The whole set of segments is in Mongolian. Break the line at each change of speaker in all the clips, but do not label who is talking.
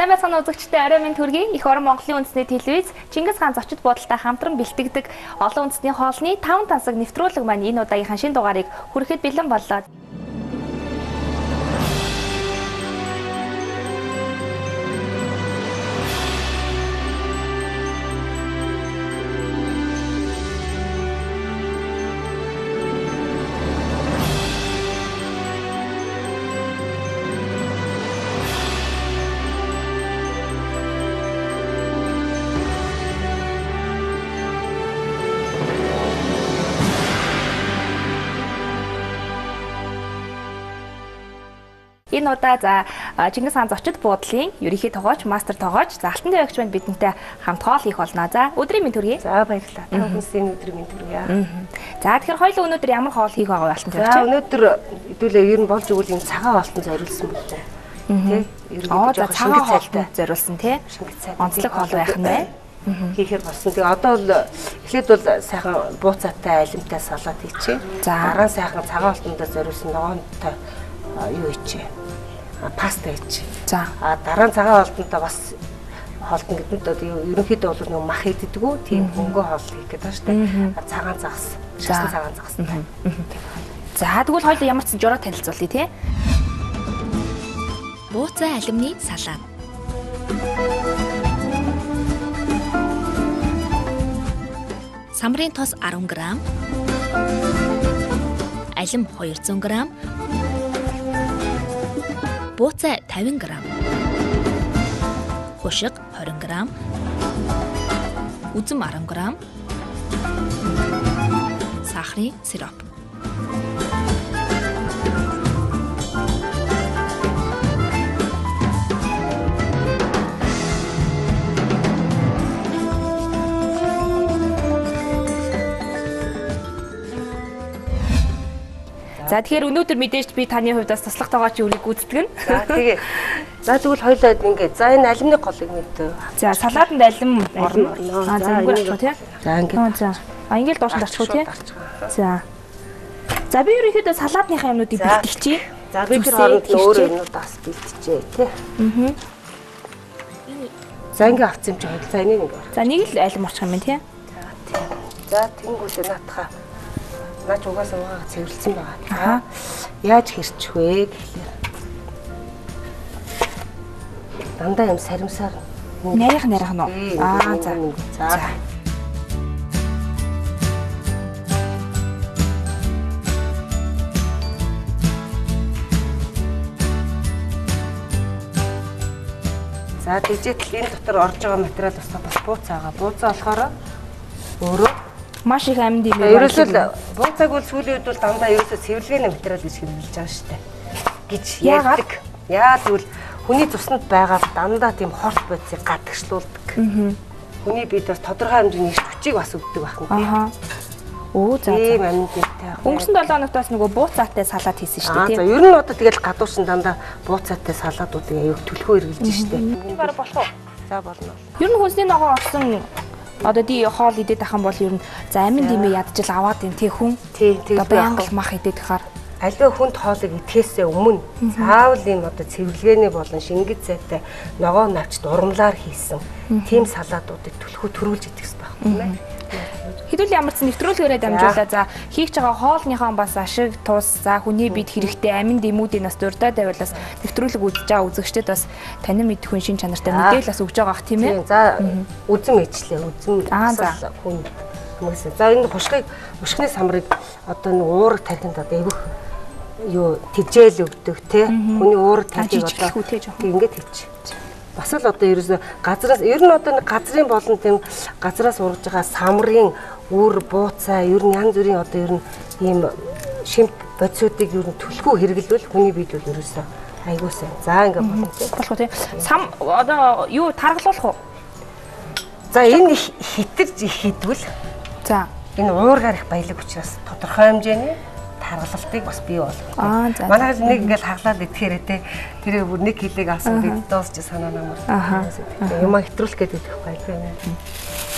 Сайн байцгаана үзэгчдээ орой минь төргий. Их орон Монголын үндэсний телевиз Чингис хаан зочид буудалтай хамтран бэлтгэдэг олон үндэсний хоолны 5 тансаг нэвтрүүлэг маань энэ удаагийнхаа шинэ дугаарыг хүрэхэд бэлэн боллоо. Энэ удаа Чингис хаан зочид буудлын ерөнхий тогооч, мастер тогооч, Алтан дэвэгч манд бидэнтэй хамт хоол хийх болно. За өдрийн минь төргий.
За баярлалаа. Та бүхний өдрийн минь төргий.
За тэгэхээр хоёул өнөөдөр ямар хоол хийх байгаа вэ Алтан дэвэгч?
За өнөөдөр хэдүүлээ ер нь болж игэл энэ цагаан хоолтон зориулсан байна. Тэ?
За цагаан хоолтон зориулсан тий. Онцлог хоол байх нь бай.
Хийхээр болсон. Тэгээ одоо бол эхлээд бол сайхан бууцаатай алимтай салат хийчихье. Дараа нь сайхан цагаан хоолтондоо зориулсан ногоонтой юу хийчихье. Паста хийчих.
За.
Дараа нь цагаан хоолтонтой бас хоолтон гэдэг нь ерөнхийдөө бол нэг мах иддэг үү? Тийм хөнгөө хоол хийх гэдэг байна шүү дээ. Цагаан загас. Шашны цагаан загас.
За тэгвэл хоёул ямар ч жураа танилцуулъя тий.
Бууцаа алимны салат. Самрын тос 10 г. Алим 200 г. Бууцаа 50 г. Хушиг 20 г. Үзэм 10 г. Сахарын сироп.
За тэгэхээр өнөөдөр мэдээж би таны хувьд бас туслах тогооч үрийг гүйцэтгэн.
За тэгээ. За тэгвэл хоёулаа ингээд за энэ алимны голыг мэдээ.
За салаатанд алим орно. За өнгөр авчих тий.
За ингээд.
За. Ингээд дуушанд авчих тий. За. За би ерөнхийдөө салаатныхаа юмнуудыг бэлтгэчихье.
За би тэр хооронд өөр юмнууд бас бэлтчихье тий. За ингээд авчих юм чи хоёул. За энийг ингээд.
За нэг л алим орчих юм байна тий.
За тэнгүүлээ наатаха. Наач угаасаа угаа цэвэрлсэн байгаа. Яаж хэрчих вэ гэхлээр дандаа юм саримсаар
нарийнх нь уу? За.
За. За тэгжээтэл энэ дотор орж байгаа материал бас бууцаа байгаа. Бууцаа болохоор өөрөө
маш их амьд юм
байна. Ерөөсөө бууцааг бол сүүлийн үед бол дандаа ерөөсөө цэвэрлэгээний материал гэж хэлж байгаа шүү дээ. Гэж яагаад? Яа тэгвэл хүний цуснд байгаа дандаа тийм хорт бодисыг гадагшлуулдаг. Хүний биед бас тодорхой хэмжээний эрт хүчийг бас өгдөг байх нь тийм.
За.
Тийм амьдтай.
Өнгөрсөн 7 хоногт бас нөгөө бууцаатай салат хийсэн шүү дээ тийм.
За ер нь одоо тэгэл гадуурсан дандаа бууцаатай салаатуудыг аяг төлхөө хэрэгжилж шүү дээ.
Энэ бараг болох уу?
За болно.
Ер нь хүнсний ногоон орсон одоо ди хоол идэх ахын бол ер нь за амин димээ ядчил аваад юм тий хүн.
Тийм
баян мах идэх хахаар
аливаа хүнд хоолыг идэхээсээ өмнө заавал ийм одоо цэвэрлэгээний болон шингэж зайтай ногоон навчд урмлаар хийсэн тийм салаатуудыг төлхөө төрүүлж идэх хэрэгтэй байна тийм ээ.
Хэдүүл ямар ч нэвтрүүлгээрээ дамжуулаад за хийх байгаа хоолныхоо бас ашиг тус за хүний бид хэрэгтэй амин дэмүүдийн бас дурдаа тавиулаас нэвтрүүлэг үзэж байгаа үзэгчдэд бас танин мэдэх хүн шин чанартай мэдээлэл бас өгж байгаа ах тийм ээ.
За үзэм ээжлээ үзэм хүн хүмүүсээ. За энэ хушгины самрыг одоо нэг уураг тархинд одоо эвэх юу тэжээл өгдөг те хүний уураг тархиг одоо ингээд хийчих. Бас л одоо ерөөсө газраас ер нь одоо нэг газрын болон тийм газраас ургаж байгаа самрын үр бууцаа ер нь янз бүрийн одоо ер нь ийм шимт бодисуудыг ер нь төлхөө хэрэглэвэл хүний биед бол ерөөсө айгуу сайн. За ингээд болно тийм.
Болох уу тийм. Сам одоо юу таргалуулах уу?
За энэ хитэрж их хідвэл
за
энэ уургаар их баялаг учраас тодорхой хэмжээний таргалалтыг бас бий болгоно. Манайд нэг ингээл хаглаад идэхээр те тэр бүр 1 кг авсан бид дуусч санаа намар. Юмаа хэтрүүлэх гэдэг байхгүй юм.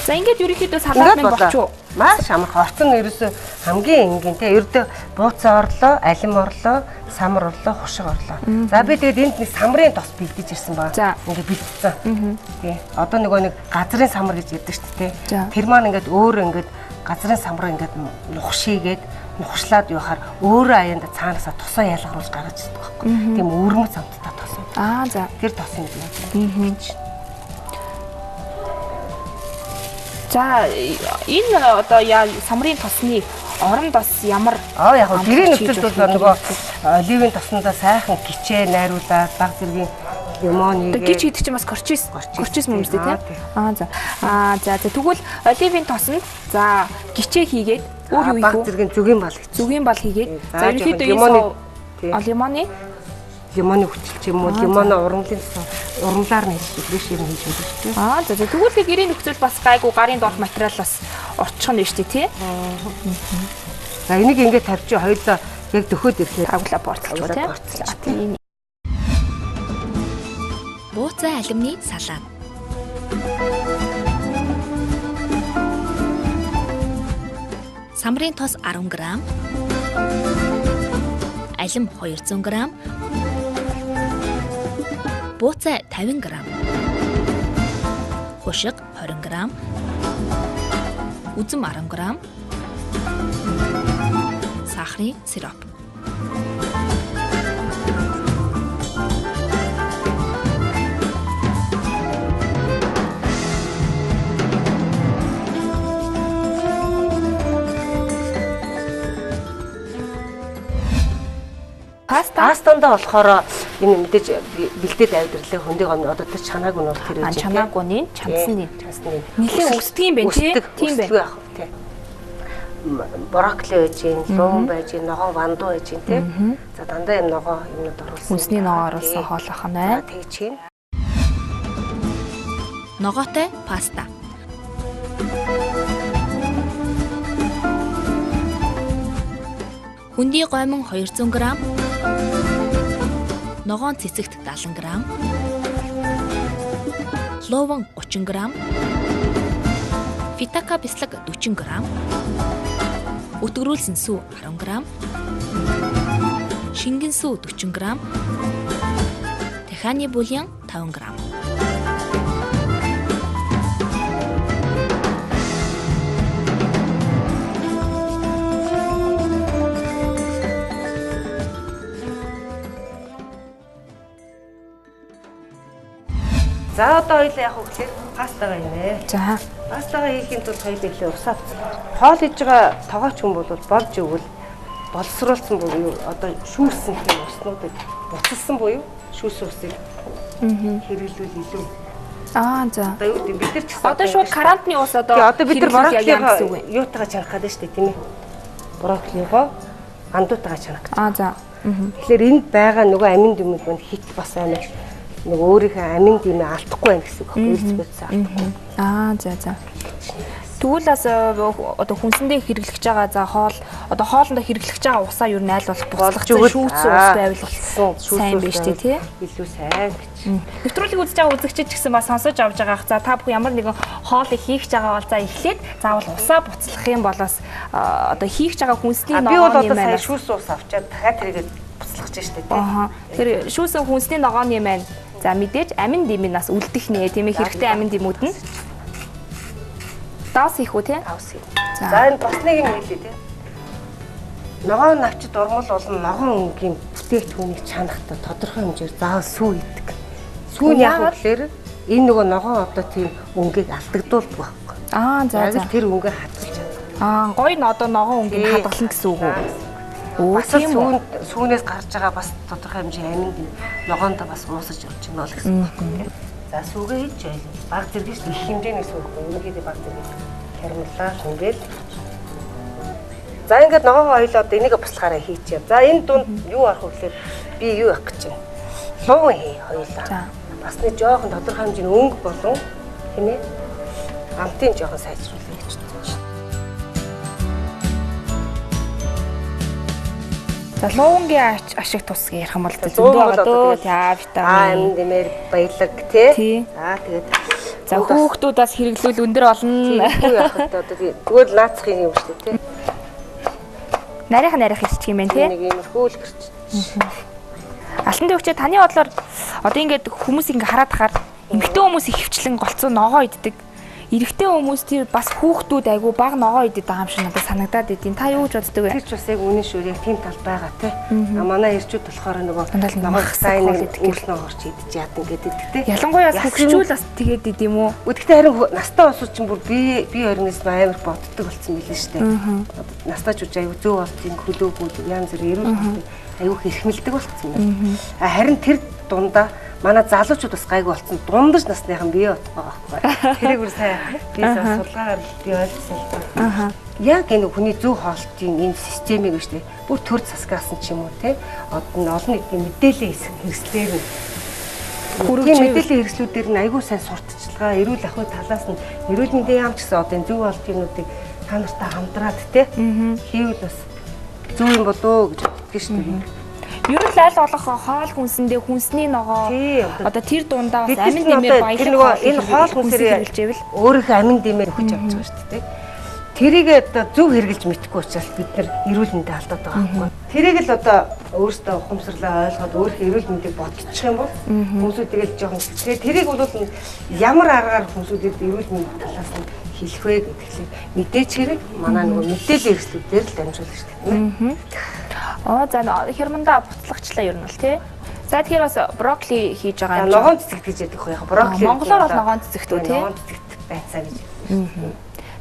За ингээд ерөнхийдөө салаад минь болчихоо.
Маш амархан. Орцон ерөөсөө хамгийн энгийн те. Ердөө бууцаа орлоо, алим орлоо, самар орлоо, хушиг орлоо. За би тэгээд энд нэг самрын тос бэлдэж ирсэн байгаа. Ингээд бэлдсэн. Тий. Одоо нөгөө нэг газрын самар гэж яддаг шүү дээ те. Тэр маань ингээд өөр ингээд газрын самар ингээд нухшигээд нухшлаад явахаар өөрөө аяанда цаанаасаа тосоо ялгаруулж гаргаж ирдэг байхгүй. Тийм өрмөц амттай тос.
За.
Тэр тос юм байна.
За энэ одоо самрын тосны оронд бас ямар
яг нь гэрийн нөхцөлд бол нөгөө оливын тосноо сайхан гिचээ найруулаад баг зэргийн лимоныг
гिच хийдэг чинь бас корчис юм шүү дээ тийм. За тэгвэл оливын тоснд за гिचээ хийгээд өөр юу
баг зэргийн зүгийн бал хийгээд
за ерөнхийдөө лимоны
хүчилч юм уу лимоно урмлаар нь хийж фреш юм хийж байдаг шүү дээ.
За тэгвэл гэрийн нөхцөл бас гайгүй гарын доолх материал бас орчих нь шүү дээ тий.
За энийг ингээд тавьчих хоёулаа яг дөхөөд ирэхээр
агуулаа порцлоо тий.
Бууцаа алимны салаад. Самрын тос 10 г, алим 200 г, бууцаа 50 г, хушиг 20 г, үзэм 10 г, сахарын сироп.
Пастандаа болохоор энэ мэдээж бэлдээд авдирлаа хөндий гомны одоо тэр чанааг нь бол тэр
үеж чанаагууны чансны нэлээд өсдөг юм байна тийм байна.
Тий. Брокколи байж гин, луун байж гин, ногоон ванду байж гин тий. За дандаа юм ногоо юмнууд оруулсан.
Үнсний ногоо оруулсан хоолойх нь байна.
Тэгж чинь.
Ногоотой паста. Хүндий гомон 200 г, ногоон цэцэгт 70 г, луун 30 г, фитака бислэг 40 г, өтгөрүүлсэн сүү 10 г, шингэн сүү 40 г, дахианы бульон 5 г.
За одоо хоёлаа яг хөглөөр пастагааийнэ.
За.
Пастагаа хийхин тулд хоёлаа ихлэ усаа. Хоол хийж байгаа тоогооч хүн бол болж өгвөл боловсруулсан буюу одоо шүүрсэн тийм уснуудыг буцалсан буюу шүүсэн усыг хэрэглүүл илүү.
За.
Одоо юу гэдэг бид нар ч гэсэн
одоо шууд карантины ус одоо
бид нар брокколигаа юутайгаа чанах гэдэг шүү дээ тийм ээ. Брокколигоо андуутайгаа чанах гэж.
За.
Тэгэхээр энд байгаа нөгөө амин дүмүүд мань хит бас амар нэг өөрийнхөө амин димээ алдахгүй байх гэсэн үг байхгүй.
За. Тэгвэл бас одоо хүнсэндээ хэрэглэж байгаа за одоо хоолндоо хэрэглэж байгаа усаа юу нь аль болох буцалгах шүүц ус байвал сайн биш тий.
Илүү сайн гэж.
Нэвтрүүлэг үзэж байгаа үзэгчид ч гэсэн бас сонсож авч байгаа. За та бүхэн ямар нэгэн хоолыг хийх гэж байгаа бол за эхлээд заавал усаа буцалгах юм болоос одоо хийх гэж байгаа хүнсний ногооны юм байна.
Би бол одоо шүүс ус авчаад дахиад тэрийг буцалгаж штэ тий.
Тэр шүүсэн хүнсний ногооны юм байна. За мэдээж амин димийн нас үлдэх нэ тийм ээ хэрэгтэй амин димүүд нь даус хийх үү те?
Даус хий. За энэ бас нэг юм хэлээ те. Ногоон навчид урмал болон ногоон өнгийн бүтээгдэхүүнийг чанахта тодорхой хэмжээр заавал сүү идэг. Сүүн яг гэхээр энэ нөгөө ногоон одоо тийм өнгийг алдагдуулдаг байхгүй.
За.
Тэр өнгээ хадгалж чаддаг.
Гоё н одоо ногоон өнгийг хадгална гэсэн үг үү?
Бас сүүнээс гарч байгаа бас тодорхой хэмжээ амин дэм ногоондоо бас уусаж явж байна л гэсэн үг. За сүүгээ хийж байлаа. Баг зэрэг их хэмжээний сүүг өнөөгийн баг зэрэг кармеллаа ингээл. За ингээд ногоогоо хоёлоо одоо энийг буслахаараа хийчихье. За энэ дунд юу арах вэ гэхээр би юу явах гэж байна. Луун хий хоёлаа. Бас нэг жоохон тодорхой хэмжээний өнгө болон тийм ээ. Амтын жоохон сайжруулах гэж байна.
За луунгийн ашиг тус ярих юм бол зөндөө байгаа дөө. За витамин.
Амин дэмэр баялаг тий. За тэгээд
За хүүхдүүд бас хэрэглүүл өндөр болно.
Юу яах вэ одоо тэгвэл наацхын юм шүү дээ тий.
Нарийнх ирчих юм байна тий.
Нэг иймэрхүү л гэрч.
Алтан дүүгчээ таны бодлоор одоо ингээд хүмүүс ингээд хараад тахаар эмэгтэй хүмүүс их хөвчлэн голцоо ногоо иддэг. Эрэгтэй хүмүүс тэр бас хүүхдүүд айгу баг ногоо иддэг байгаа юм шиг надад санагдаад идэв. Та юу гэж боддөг вэ?
Тэр ч бас яг үнэн шүү. Яг тийм тал байгаа тий. Манай ирчүүд болохоор нөгөө ногоо сайн нэг үйлснөө орч идэж яадан гэдэг тий.
Ялангуяа хөвчүүл бас тэгээд идэв юм уу?
Гэхдээ харин настай усууд чинь бүр би орноос амар боддог болсон мэлээ шүү дээ. Настай ч үуч айгу зөө болтын хөлөөгүүд янз бүр эрүүл айгу хэрхмэлдэг болсон юм. Харин тэр дундаа манай залуучууд бас гайгүй болсон. Дундаж насныхан бие утгаа байхгүй. Тэрийг бүр сайн би судалгаагаар би ойлгосон. Яг энэ хүний зөв хоолтын энэ системийг биш үү? Бүр төр засгаасан ч юм уу те. Олон нийтийн мэдээллийн хэрэгслээр нь хүргээх мэдээллийн хэрэгслүүдээр нь айгүй сайн сурталчилгаа, эрүүл ахуй талаас нь эрүүл мэндийн яам ч гэсэн одоо энэ зөв хоолтынуудыг та нартай хамтраад те. Хийвэл бас зөв юм болоо гэж боддог шүү дээ.
Ер нь аль болох хоол хүнсэндээ хүнсний ногоо одоо тэр дундаа бас амин дэмээр баялаг
энэ хоол хүнсээр хэлжээвэл өөрийнхөө амин дэмээр өгч явж байгаа шүү дээ. Тэрийг одоо зөв хэрэгжилж мэдэхгүй учраас бид нар эрүүл мэндэд алдаад байгаа байхгүй. Тэрийг л одоо өөрөөсөө ухамсарлаа ойлгоод өөрийнхөө эрүүл мэндийг бодчих юм бол хүмүүсүүд тэгэл жоохон тэгээ тэрийг бол ямар аргаар хүмүүсүүдэд эрүүл мэндийн талаас нь хэлэх вэ гэдгийг мэдээч хэрэг манай нөгөө мэдээллийн хэрэгслүүдээр л дамжуулах шүү дээ.
За хермондоо буцлагчлаа ер нь бол тий. За тэгэхээр бас брокколи хийж байгаа юм.
Ногоон цэцэгт гэж яддаг хөө яг брокколи.
Монголоор бол ногоон цэцэгт үү тий.
Ногоон цэцэгт байцаа гэж.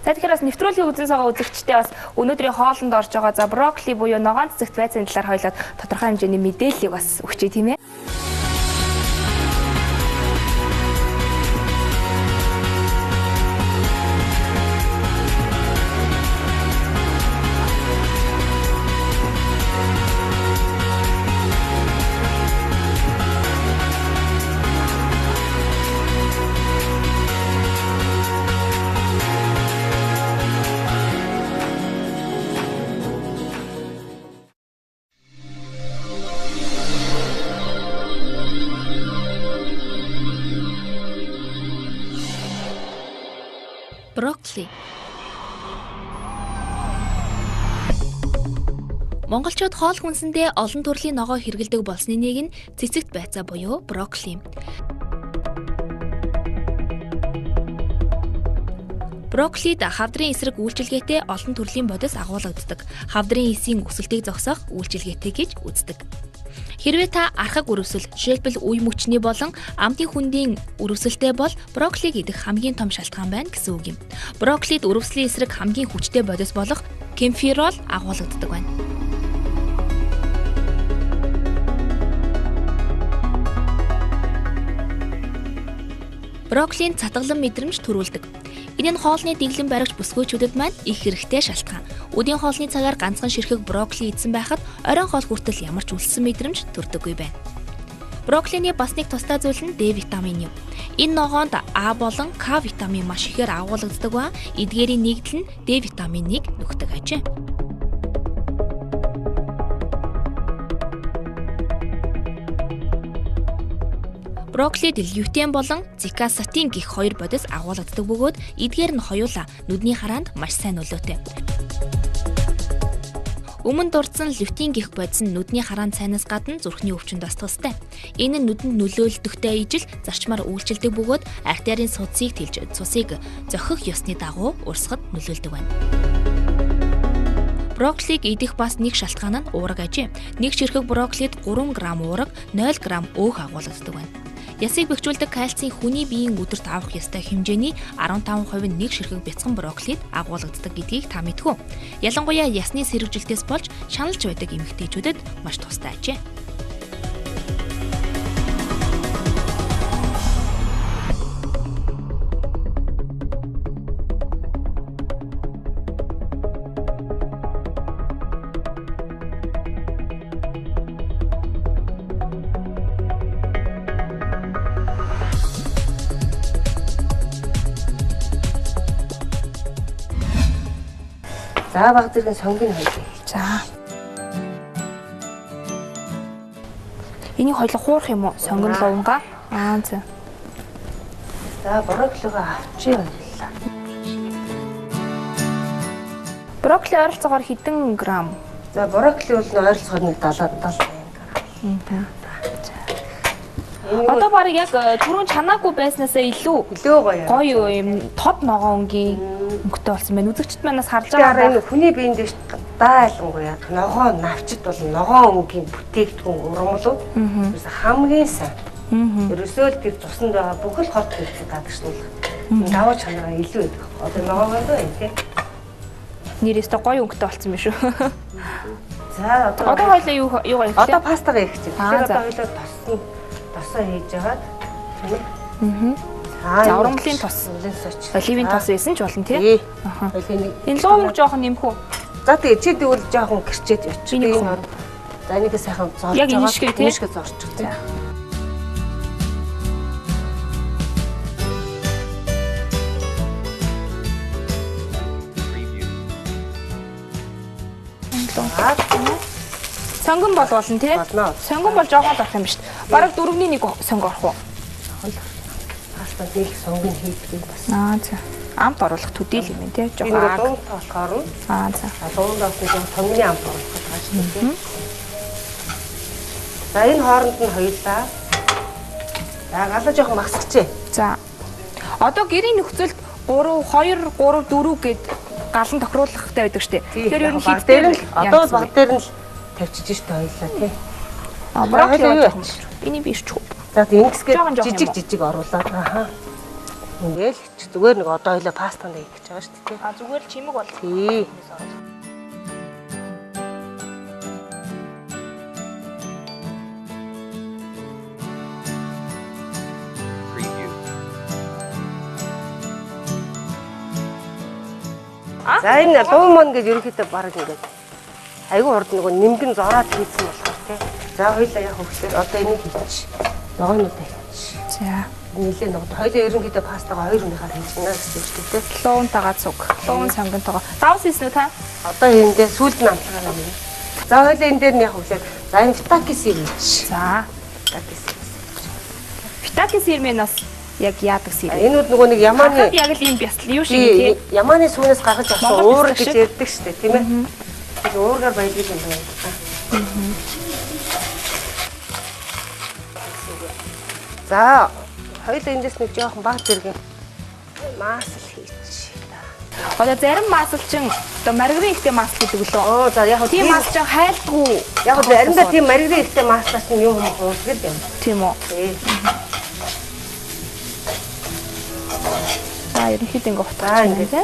За тэгэхээр бас нэвтрүүлгийн үзэн сагаа үзэгчтэй бас өнөөдрийн хоолнд орж байгаа за брокколи буюу ногоон цэцэгт байцааны талаар хоёлоод тодорхой хэмжээний мэдээллийг бас өгчээ тийм ээ.
Брокколи. Монголчууд хоол хүнсэндээ олон төрлийн ногоо хэрэглэдэг болсны нэг нь цэцэгт байцаа буюу брокколи. Брокколид хавдрын эсрэг үйлчилгээтэй олон төрлийн бодис агуулгаддаг. Хавдрын эсийн өсөлтийг зогсоох үйлчилгээтэй гэж үздэг. Хэрвээ та архаг өрөвсөл, жишээлбэл үе мөчний болон амтын хүндийн өрөвсөлтэй бол брокколиг идэх хамгийн том шалтгаан байна гэсэн үг юм. Брокколид өрөвслийн эсрэг хамгийн хүчтэй бодис болох кемфирол агуулгаддаг байна. Брокколийн цатгалан мэдрэмж төрүүлдэг. Энэ нь хоолны дэглэм баригч бүсгүйчүүдэд маань их хэрэгтэй шалтгаан. Өдийн хоолны цагаар ганцхан ширхэг брокколи идсэн байхад оройн хоол хүртэл ямар ч үлссэн мэдрэмж төрдөггүй байна. Брокколины бас нэг тустай зүйл нь Д витамин юм. Энэ ногоонд А болон К витамин маш ихээр агуулгаддаг ба эдгээрийн нэгдэл нь Д витаминыг нөхдөг ажээ. Брокколид лютеин болон зикасатин гэх хоёр бодис агуулгаддаг бөгөөд эдгээр нь хоёулаа нүдний хараанд маш сайн нөлөөтэй. Өмнө дурдсан лютеин гэх бодис нь нүдний хараанд сайнаас гадна зүрхний өвчнөд устгахтай. Энэ нь нүдэнд нөлөөлөлттэй ижил зарчмаар үйлчилдэг бөгөөд артерийн судсыг тэлж цусыг зохих ёсны дагуу урсгад нөлөөлдөг байна. Брокколиг идэх бас нэг шалтгаан нь уурга ажээ. Нэг ширхэг брокколид 3 г уурга, 0 г өөх агуулгаддаг байна. Ясыг бэхжүүлдэг кальцийн хүний биеийн өдөрт авах ёстой хэмжээний 15% нь нэг ширхэг бяцхан брокколид агуулгаддаг гэдгийг та мэдхүү. Ялангуяа ясны сэргэжилтээс болж шаналж байдаг эмэгтэйчүүдэд маш тустай ажээ.
За баг зэрэг сонгийн хоёул.
За. Энийг хоёул хуурах юм уу? Сонгон луунгаа. За.
За брокколигаа авчи байлаа.
Брокколи ойролцоогоор хэдэн грамм?
За брокколи бол ойролцоогоор нэг 70 грамм.
Одоо баг яг түрүүн чанаагүй байснасаа илүү гоё юм тод ногоон өнгийн өнгөтэй болсон байна. Үзэгчд манаас харж байгаа.
Энэ хүний биеийн дэш даалангуяа ногоон навчид бол ногоон өнгийн бүтээгдэхүүн ургамлууд хамгийн сайн. Ерөөсөө л тэр цуснд байгаа бүхэл хорт хэлцээ гадагшуулах. Даваа чанараа илүү байдаг. Одоо ногоон доо юм тий.
Нэрээс гоё өнгөтэй болсон биш үү?
За одоо
хоёлаа юу гоё.
Одоо пастага хийх чинь. Тэгэхээр одоо хоёлаа тосоо хийж агаад тийм ээ.
За ургамлын тос. Оливын тос байсан ч болно тий. Энэ луун жоохон нэмэх үү?
За тэгээ чи тэгвэл жоохон гэрчээд явчих. Энэ за энийгээ сайхан зорж байгаа.
Яг энэ шиг тий.
Энийгээ зорчих тий.
Сонгон бол болно тий. Сонгон бол жоохон зарах юм ба шүү дээ. Бараг 4-ний 1 сонго орох уу?
Паста нэг сонгон хийдэг бас.
За. Амт оруулах төдийл юм тий.
Жоохон дунд болохоор.
За.
Дундаас нэг томны амт оруулах гэж байна тий. За энэ хооронд нь хоёулаа. За галаа жоохон масгчээ.
За. Одоо гэрийн нөхцөлд 3 2 3 4 гэд галан тохируулахтай байдаг штеп. Тэгэхээр ер нь хит дээр л
одоо баг дээр нь тавьчих штеп хоёлаа тий.
Брокколи жоохон. Эний биш ч.
За ингэсгээд жижиг оруулаад аа. Ингээл зүгээр нэг одоо хоёлаа пастанд хийх гэж байгаа штеп тий.
Зүгээр л чимэг бол.
Тий. За энэ луу мон гэж ерөнхийдөө баг ингээд айгүй урд нөгөө нимгэн зороод хийсэн болохоор тий. За хоёлаа яг хөвсөөр одоо энийг хийчих. Ногоонуудаа хийчих.
За.
Нилээ нөгөө хоёлаа ерөнхийдөө пастагаа 2 өнөөр хийчихнэ гэсэн үг тий.
Луунтайгаа цуг. Луун сонгонтойгоо. Давс хийсэн үү та?
Одоо эндээ сүүлд нь амтлагаа юм. За хоёлаа энэ дээр нь яг хөвсөөр. За энэ фитакис хийчих.
За. Фитакис ирмэнаас яг яадаг сэр.
Энэ нөгөө нэг ямааны
яг л юм бясал юу шиг тий.
Ямааны сүүнээс гаргаж авсан уур гэж ярьдаг шүү дээ, тийм ээ. Тэр уургаар баялаг юм байна. За, хоёул эндээс нэг жоохон баг зэрэг маасл хийчих.
Одоо зарим маасалчин одоо маргарин ихтэй маасл гэдэг лөө.
Оо, за яг
тийм маасалчин хайлтгүй.
Яг заримдаа тийм маргарин ихтэй маслаас нь юм уусгал юм.
Тийм үү.
Тий.
За ерөнхийдөө ингэ утгаа юм тий.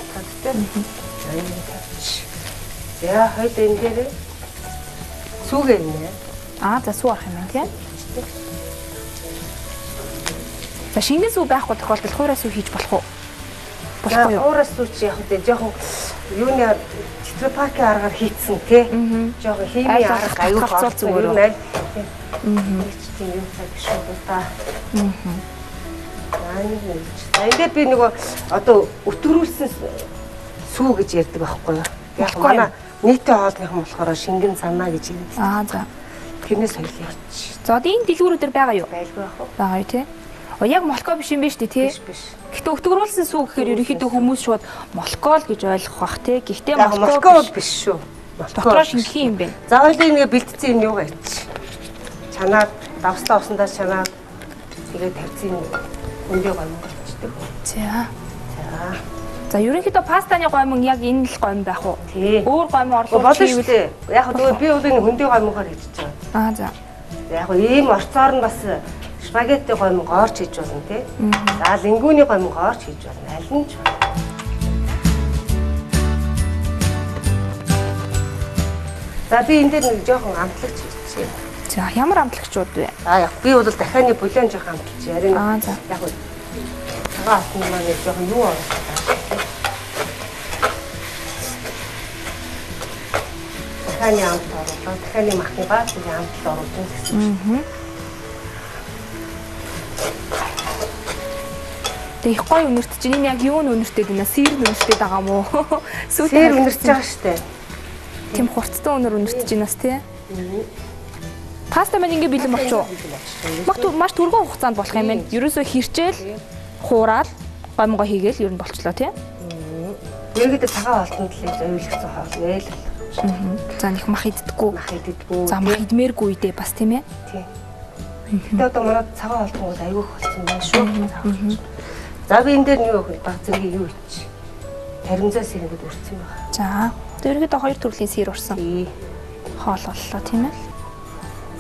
За хоёул энэ дээр сүүгээ нэ.
За сүү арах юм тий. За шингэн сүү байхгүй тохиолдолд хуурай сүү хийж болох уу? Болохгүй юу?
Хуурай сүү чи яг үгүй жоохон юуны тетрапаки аргаар хийцэн тий. Жоохон химийн арга аюул
хацуул зүгээр үү?
Тийм юм цаг шүү та. Эндээ би нөгөө одоо өтгөрүүлсэн сүү гэж ярьдаг байхгүй юу? Яг манай нийтийн хоолныхан болохоор шингэн санаа гэж ярьдаг.
За.
Тэрнээс хоёул ярьчих.
За одоо энэ дэлгүүрүүдээр байгаа юу?
Байлгүй байх уу?
Байгаа юу тий? Яг молко биш юм биш үү тий?
Биш.
Гэтэ өтгөрүүлсэн сүү гэхээр ерөнхийдөө хүмүүс шууд молко л гэж ойлгох бах тий. Гэхдээ
молко биш шүү.
Дотроо шингэхийн юм бэ.
За хоёул ингэ бэлтцэн юм юу гэж. Чанаад давслаа усандаа чанаад тэгээ тавьцын өндөө гомн болчихдог.
За. За ерөнхийдөө пастаны гомн яг энэ л гомн байх уу? Өөр гомн орлуулах
хийвэл яг нөгөө би бол энэ хөндөө гомноор хийж байгаа.
За.
Яг ийм орцоор нь бас спагетти гомн гоорч хийж болно тий. За лингүүний гомн гоорч хийж болно. Аль нь ч. За би энэ дээр нэг жоохон амтлагч хийчихье.
За ямар амтлагчуд вэ?
Яг би бол дахианы булан жоохон амтлагч ярина.
За.
Яг уу. Цагаан атны маань жоохон юу аа. Дахианы амт оруулаад дахианы махны баазын амт оруулсан гэсэн.
Тэг их гоё үнэрт чинь энэ яг юу үнэртэй байна? Сэр үнэртэй байгаа мó?
Сэр үнэрч байгаа штэ.
Тим хурцтай өнөр үнэртэж байна тий. Паста маань ингэ бэлэн болчих уу? Маш түргэн хугацаанд болох юм байна. Ерөөсөө хэрчээл хуураад гомгоо хийгээл ер нь болчлоо тий.
Ерөнхийдөө цагаан хоолтонд л аюулгцсан хоол нэл.
За нэг мах иддэггүй. За мах идмээргүй үедээ бас тийм ээ.
Тий. Тэгээд одоо манай цагаан хоолтонд аюулх болсон байна шүү. За би энэ дээр нэг баг зэрэг юу ич. Таримзаас ингэж үрцсэн байна.
За ерөнхийдөө хоёр төрлийн сэр урсан. Хоол боллоо тийм ээ.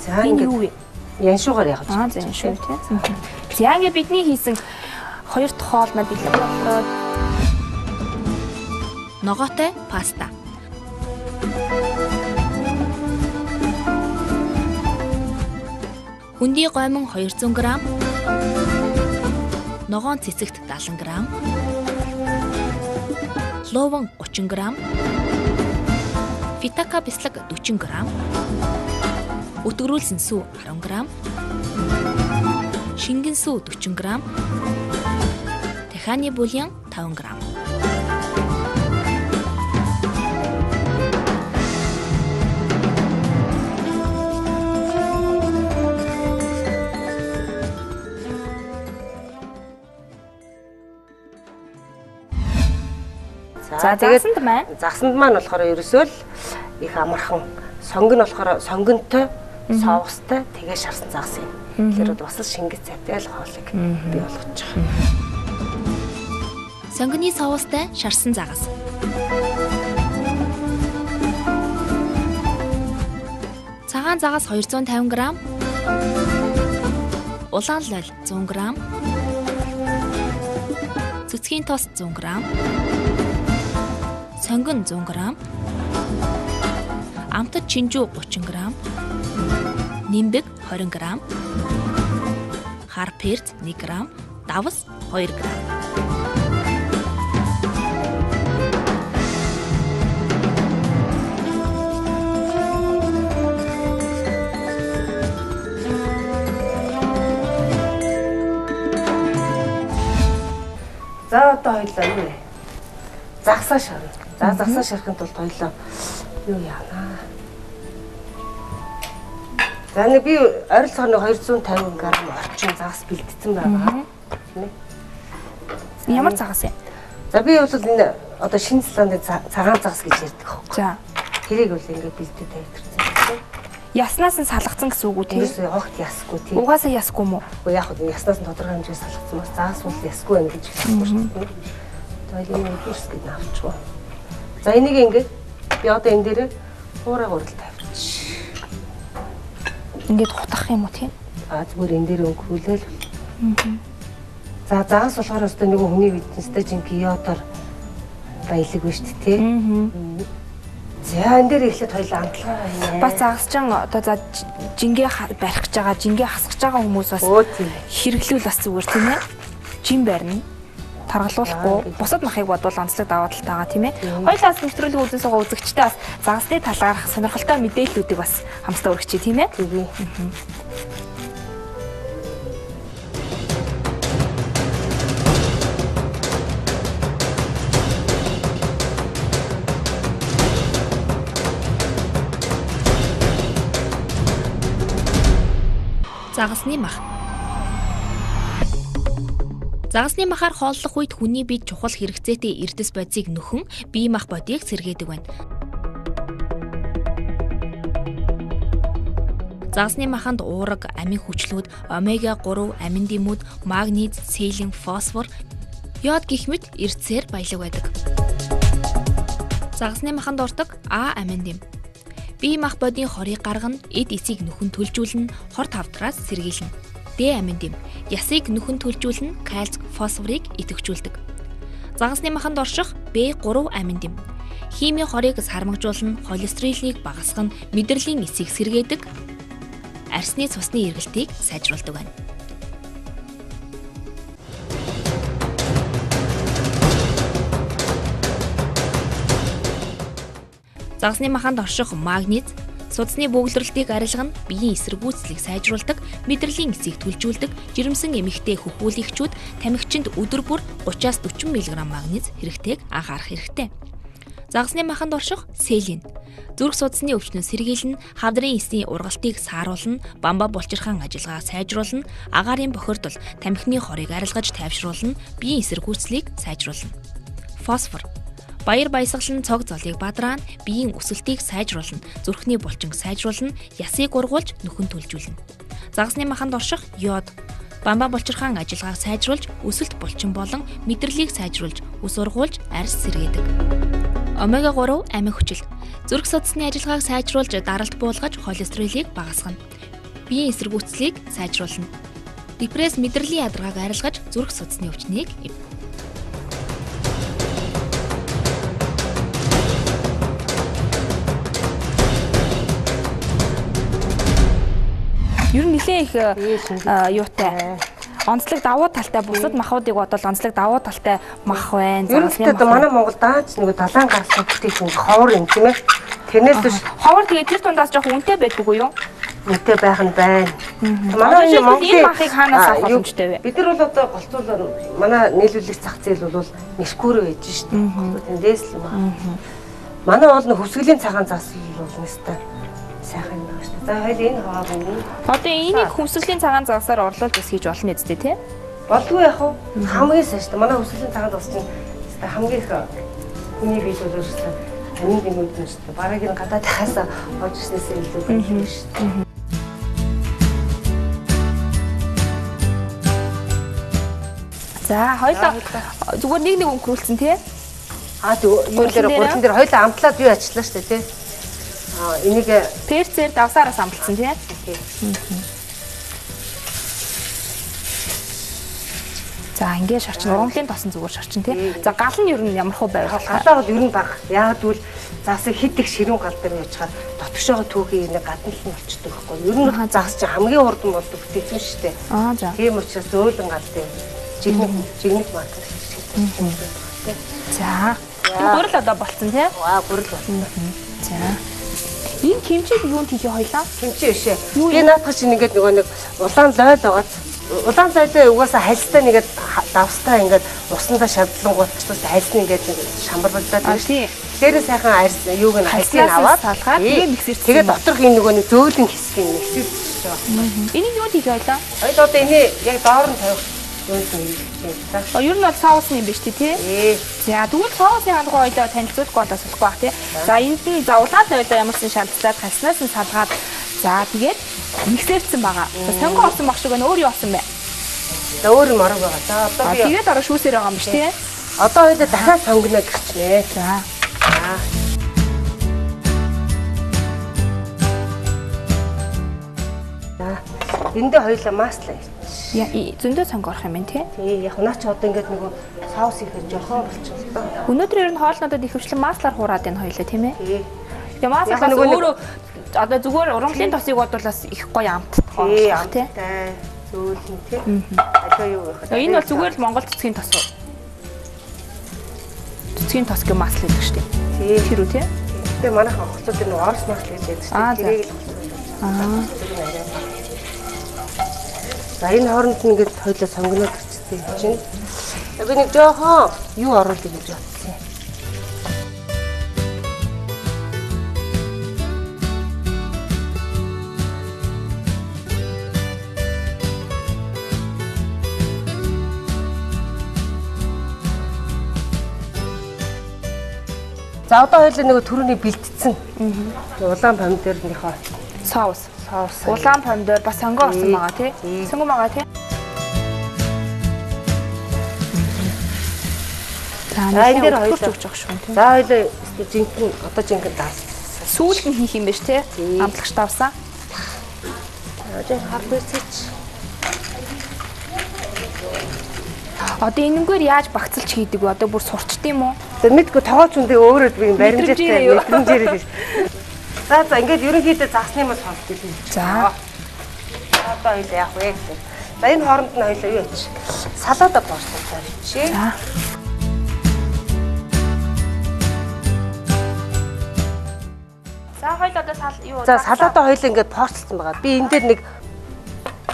За ингэ юу вэ? Яншуугаар яг.
За яншуу тийм. За ингэ бидний хийсэн хоёр дахь хоол маань бэлэн боллоо.
Ногоотой паста. Хүндий гомон 200 г, ногоон цэцэгт 70 г, ловон 30 г, фитака бислэг 40 г, өтгөрүүлсэн сүү 10 г, шингэн сүү 40 г, дахианы бульон 5 г.
За тэгээд
загсанд маань болохоор ерөөсөө л их амархан, сонг нь болохоор сонгонтой, соустай тэгээ шарсан загас юм. Тэгэхээр бас шингэж цайтай л хоолыг бий болгож байгаа.
Сонгоны соустай шарсан загас. Цагаан загас 250 г, улаан лол 100 г, цэцгийн тост 100 г, сонгон 100 г, амтад чинжүү 30 г, нимбэг 20 г, хар перц 1 г, давс 2 г.
За одоо хоёлаа юу вэ? Загсаа шарна. За загсаа шарахын тулд хоёлоо юу яана? За нэг би ойролцоогоор 250 г орчим загас бэлдсэн байгаа.
Ямар загас юм?
За би бол энэ одоо шинэ салааны цагаан загас гэж ярьдаг хөө.
За.
Тэрийг бол ингээд бэлдээд тавьчихсан.
Яснаас нь салгацсан гэсэн үг үү тийм?
Тэрс огт ясгүй тийм.
Угаасаа ясгүй мүү?
Уу яг хөө яснаас нь тодорхой хэмжээс салгацсан бас загас бол ясгүй байна гэж хэлсэн шүү дээ. Тэгээд энэ үрс гэж авчихгүй. За энийг ингээд би одоо энэ дээр хуурай гурал тавьчих.
Ингээд хутгах юм уу тийм?
Зүгээр энэ дээр өнгөрүүлээл. За загас болохоор өстой нэг хүний виднестэй жинхэнэ йодоор баялаг ба шүү дээ тийм. За энэ дээр эхлээд хоёлаа амтлагаа байна.
Бас загасчин одоо за жингээ барих гэж байгаа, жингээ хасгаж байгаа хүмүүс бас хэрэглүүл бас зүгээр тийм ээ. Жин барина. Таргалуулахгүй бусад махыг бодвол онцлог даваа талтайгаа тийм ээ. Хоёулаас нэвтрүүлэг үзэн суугаа үзэгчтэй бас загасны талаарх сонирхолтой мэдээллүүдийг бас хамсдаа өргөчье тийм ээ.
Тэгээ.
Загасны мах. Загасны махаар хооллох үед хүний биед чухал хэрэгцээтэй эрдэс бодисыг нөхөн бие мах бодийг сэргээдэг байна. Загасны маханд уураг, амин хүчлүүд, омега 3 амин дэмүүд, магниз, селен, фосфор, йод гэх мэт эрдсээр баялаг байдаг. Загасны маханд ордог А амин дэм. Бие мах бодийн хорийг гаргана, эд эсийг нөхөн түлжүүлнэ, хор тавтраас сэргийлнэ. Д амин дэм. Ясыг нөхөн түлжүүлнэ, кальц, фосфорыг идэвхжүүлдэг. Загасны маханд орших B3 амин дэм. Химийн хорийг сармагжуулна, холестеролыг багасгана, мэдрэлийн эсийг сэргээдэг, арсны цусны эргэлтийг сайжруулдаг байна. Загасны маханд орших магниз судасны бөглөрлөлтийг арилгана, биеийн эсэргүүцлийг сайжруулдаг, мэдрэлийн эсийг түлжүүлдэг, жирэмсэн эмэгтэй хөхүүлэгчүүд тамхичинд өдөр бүр 30-40 мг магниз хэрэгтэйг анхаарах хэрэгтэй. Загасны маханд орших селин. Зүрх судасны өвчнөд сэргийлнэ, хавдрын эсний ургалтыг сааруулна, бамба булчирхан ажиллагааг сайжруулна, агаарын бохирдол, тамхины хорыг арилгаж тайвшруулна, биеийн эсэргүүцлийг сайжруулна. Фосфор. Баяр баясгалан цог золыг бадраана, биеийн өсөлтийг сайжруулна, зүрхний булчин сайжруулна, ясыг ургуулж нөхөн түлжүүлнэ. Загасны маханд орших йод. Бамба булчирхан ажиллагааг сайжруулж, өсөлт булчин болон мэдрэлийг сайжруулж, ус ургуулж, арьс сэргээдэг. Омега 3 амин хүчил. Зүрх судасны ажиллагааг сайжруулж, даралт буулгаж, холестеролыг багасгана. Биеийн эсэргүүцлийг сайжруулна. Депресс мэдрэлийн ядаргааг арилгаж, зүрх судасны өвчнийг
Ер нь нэлээд их юутай. Онцлог давуу талтай бусад махуудыг бодвол онцлог давуу талтай мах байна.
Ер нь манай Монгол даач нэг далайн гарсан бүтээгдэхүүн ховор юм тийм ээ. Тэрнээс биш
ховор тэгээ тэр тундаас жоох үнэтэй байдгүй юу?
Үнэтэй байх нь байна.
Манай Монголын махыг хаанаас авах боломжтой вэ?
Бид нар бол одоо голцуулаад манай нийлүүлэх зах зээл бол Меркури байж штэ. Тэндээс л маа. Манай бол хөвсгөлийн цагаан засал бол нэстэ сайхан юм байна штэ. За хоёул энэ хаваа байна.
Одоо энийг хөвсгөлийн цагаан засаар орлуулж бас хийж болно үстэй тий?
Болдгүй яах вэ? Хамгийн сайн штэ. Манай хөвсгөлийн цагаан зас чинь хамгийн их хүний бий бол штэ. Амин гинүүд нь штэ. Бараг энэ гадаадахаас орж ирснээс илүү байна штэ. За хоёлоо зүгээр нэг өнгөрүүлсэн тий? Юу дээр гурван дээр хоёлоо амтлаад юу ажиллаа штэ тий? Энийг
перцээр давсаараас амталсан тий? За ингээд шарчин ургамлын тосон зүгээр шарчин тий. За гал нь ер нь ямар хөө байв?
Галаа бол ер нь бага. Яг тэгвэл заасыг хэд их ширүүн гал дээр яжгаад дотгошоогоо түүхий нэг гаднал нь болчдөг байхгүй. Ер нь заас чи хамгийн хурдан болдог бүтээсэн шүү дээ.
За.
Тийм учраас зөөлөн гал дээр жигнэг маркер хийчихсэн.
За. Гурил одоо болцсон тий?
Гурил болцсон.
За. Энэ кимчиг юунд хийхээ хоёлаа?
Кимчи бишээ. Би наадах чинь ингээд нөгөө нэг улаан лойл байгаад улаан лойлоо угаасаа хальстай нэгээд давстаа ингээд уснаа шавдлангуутчаас хальсны ингээд шамбарлагдаад байна шүү. Тэрээ сайхан арьс юуг нь хальсыг аваад салгаад тэгээ миксэрч. Тэгээ доторх энэ нөгөө нэг зөөлөн хэсгийг миксэрч шүү.
Энийг юунд хийхээ хоёлаа?
Хоёул одоо энийг яг доор нь тавих зөөлөн хийх.
Ер нь бол соус юм биш тий? За тэгвэл соусын хандгаа хоёлоо танилцуулахгүй одоо болохгүй бах тий. За энд нь за улаан лойлоо ямарсан шалцлаад хальснаас нь салгаад за тэгээд миксэрсэн байгаа. Сонгоо осон баг шиг байна. Өөр юу осон бэ?
За өөр юм орог байгаа. За одоо би
тэгээд ороо шүүсээр байгаа юм биш тий?
Одоо хоёул дахиад сонгоно гэрчнэ.
За.
Эндээ хоёулаа маслаа.
Зөндөө цанг орох юм байна тий?
Тий, яг наач одоо ингээд нөгөө соус ихэр жоохон болчихлоо.
Өнөөдөр ер нь хоолнуудад ихэвчлэн маслаар хуураад байна хоёулаа тийм ээ?
Тий.
Тэгээ маслаас өөрөө одоо зүгээр ургамлын тосыг бодвол бас их гоё амтдах тий?
Зөөлөн тий. Одоо юу вэ?
Энэ бол зүгээр л Монгол цэцгийн тос уу? Цэцгийн тос гэх масл гэдэг шүү дээ.
Тий.
Тэр үү тий?
Тэгээ манайхан хөлцүүд энэ орос масл гэдэг шүү дээ. Тэрийг л За энэ хооронд нь ингээд хоёлоо сонгоно гэрчтэй чинь. Би нэг жоохон юу оруулах гэж бодсон. За одоо хоёлоо нэг түрүүний бэлтцсэн. Улаан помидорныхоо
соус. Улаан помидор бас сонгоо орсон байгаа тий. Сонгоо байгаа тий. За энэ дээр хоёулаа өгч явах шүү тий.
За хоёулаа жинхэнэ одоо жинхэнэ даас.
Сүүлд нь хийх юм биш тий. Амтлагч давсаа.
Одоо хар бэлцээч.
Одоо энэнгээр яаж багцалж хийдэг вэ? Одоо бүр сурчт юм уу?
За мэдгүй тоогооч үндэ өөрөө би баримжаатай мэдрэмжээр л. За ингээд ерөнхийдөө заасны мал хоолт гэдэг.
За.
Одоо хоёул яах вэ гэдэг. За энэ хооронд нь хоёул юу яач? Салаада бослуулаад чи.
За. За хоёул одоо юу?
За салаада хоёул ингээд порцлсон байгаа. Би энэ дээр нэг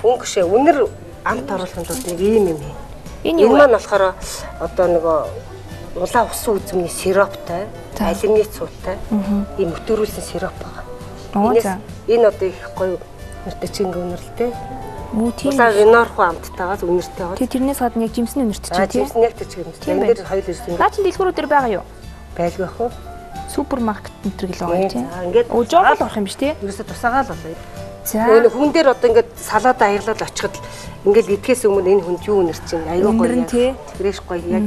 өнгө шээ. Үнэр амт оруулахын тулд нэг ийм юм. Энэ маань болохоор одоо нөгөө улаан усан үзмний сироптой, алимны цуутай ийм өтөрүүлсэн сироп байгаа. Энэ одоо их гоё нэртэй чинь үнэрлээ. Улаан винорхоо амттайгаас үнэртэй байгаа.
Тэрнээс гадна яг жимсний үнэртэй чинь тийм.
Жимсний яг тэр чиг юм. Энэ дээр хоёул ирсэн.
Наа чи дэлгүүрүүд дээр байгаа юу?
Байлгүй ах уу?
Супермаркет энэ гэл байгаа тийм.
Ингээд
жоогол орох юм биш тийм.
Ерөөсө тусаагаал болоо.
За.
Хүн дээр одоо ингээд салаад аяглаад очиход ингээд идэхээс өмнө энэ хүнд юу үнэр чинь аюу гоё. Фрэш гоё яг.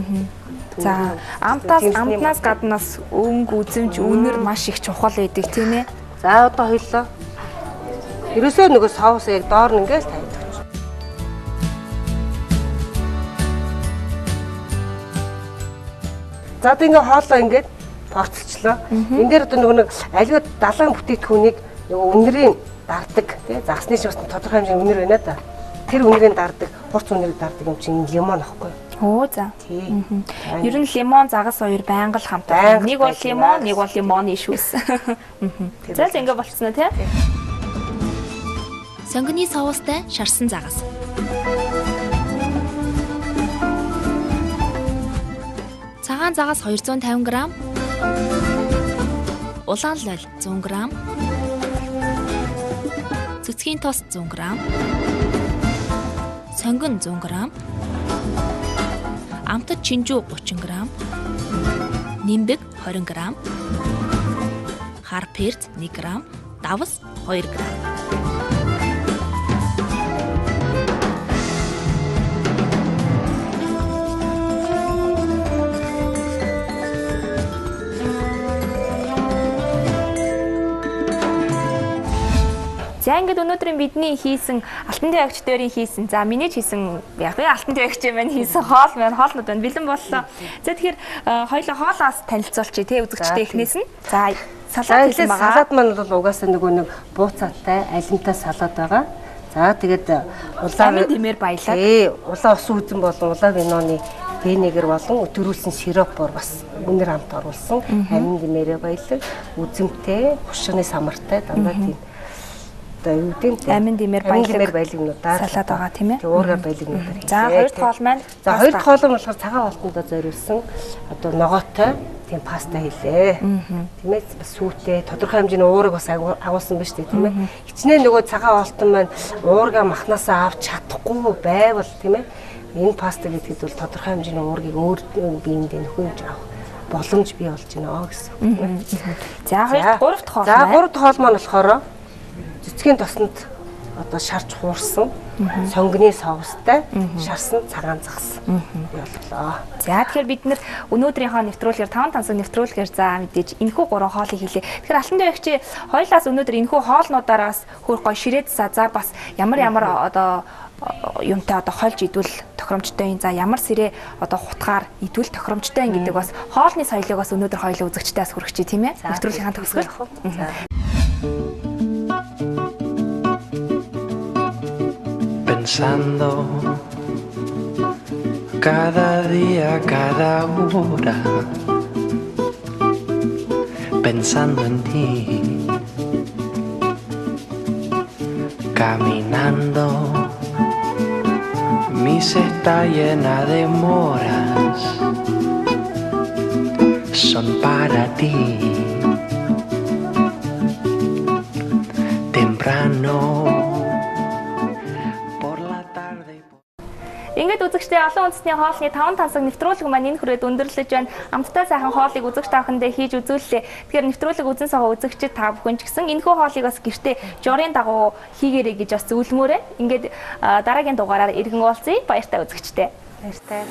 За, амтнаас гаднаас өнгө үзэмж үнэр маш их чухал байдаг тийм ээ.
За одоо хоёлоо. Ерөөсөө нөгөө соус яг доор нь ингээд тавьдаг. За тэгээ хоолоо ингээд порцчлоо. Энэ дээр одоо нөгөө нэг аливаа далайн бүтээтгүүнийг нөгөө үнэрийн дардаг тий загсны ч бас тодорхой хэмжээний үнэр байна да. Тэр үнэрийн дардаг, хурц үнэрийг дардаг юм чинь лимон ахгүй.
Оо за. Ер нь лимон загас хоёр байнга л хамтаа. Нэг бол лимон, нэг бол лимоны шүүс. За ингэ болцсон уу тий?
Сонгоны соустай шарсан загас. Цагаан загас 250 г. Улаан лол 100 г. Цэцгийн тост 100 г. Сонгон 100 г. Амтад чинжүү 30 г. Нимбэг 20 г. Хар перц 1 г. Давс 2 г.
За ингээд өнөөдрийн бидний хийсэн алтан дэ агч дээрийн хийсэн. За миний хийсэн яг би алтан дэ агч маань хийсэн хоолнууд байна. Бэлэн боллоо. За тэгэхээр хоёулаа хоолоос танилцуулчих тий үзэгчтэй эхнээс нь. За салаад хийсэн байгаа.
Салаад маань бол угаасаа нөгөө нэг бууцаатай, алимтай салаад байгаа. За тэгээд улаан
тэмээр баялаа.
Тий, улаан усан үзэн болон улаан виноны винегер болон өдрүүлсэн сиропор бас үнэр хамт оруулсан. Амин дэмээрээ баялаг, үзэмтэй, хушгины самартай дандаа тийм юу тийм
амин дэмээр
баялагнуудаар
салаад байгаа тийм ээ.
Өөрөөр баялагнуудаар.
За хоёр дахь хоол маань.
За хоёр дахь хоол нь болохоор цагаан хоолтондоо зориулсан одоо ногоотой тийм паста хийлээ. Тийм ээ бас сүйтэй тодорхой хэмжээний уурыг бас агуулсан байна шүү дээ тийм ээ. Хичнээн нөгөө цагаан хоолтон маань уурга махнасаа авч чадахгүй байвал тийм ээ. Энэ паста гэхэд бол тодорхой хэмжээний уургийг өөр биендээ нөхөж авах боломж бий болж байна гэсэн.
За гурав дахь хоол.
За гурав дахь хоол маань болохоор цэцгийн тосонд одоо шарж хуурсан сонгоны соустай шарсан цагаан загас боллоо.
За тэгэхээр бид нэр өнөөдрийнхөө нэвтрүүлгээр 5 тансаг нэвтрүүлгээр за мэдээж энэхүү 3 хоолыг хийлээ. Тэгэхээр алтан дэ агчи хоёлаас өнөөдөр энэхүү хоолнуудаараас хөр гой ширээд за бас ямар одоо юмтай одоо хольж идвэл тохиромжтой юм. За ямар сэрээ одоо хутгаар идвэл тохиромжтой юм гэдэг бас хоолны соёлыг бас өнөөдөр хоёлаа үзэгчдээс хүргэж тийм ээ. Нэвтрүүлгийн төгсгөл.
Pensando cada día, cada hora, pensando en ti, caminando, mi cesta llena de moras, son para ti, temprano.
Ингээд үзэгчдээ олон үндэсний хоолны 5 тансаг нэвтрүүлэг маань энэ хүрээд өндөрлөж байна. Амттай сайхан хоолыг үзэгч таахандаа хийж үзүүллээ. Тэгэхээр нэвтрүүлэг үзэн суугаа үзэгчид та бүхэн ч гэсэн энэхүү хоолыг бас гэртээ жорын дагуу хийгээрэй гэж бас зөвлөмөөрэй. Ингээд дараагийн дугаараар иргэн уулзъя. Баяртай үзэгчдээ.
Баяртай.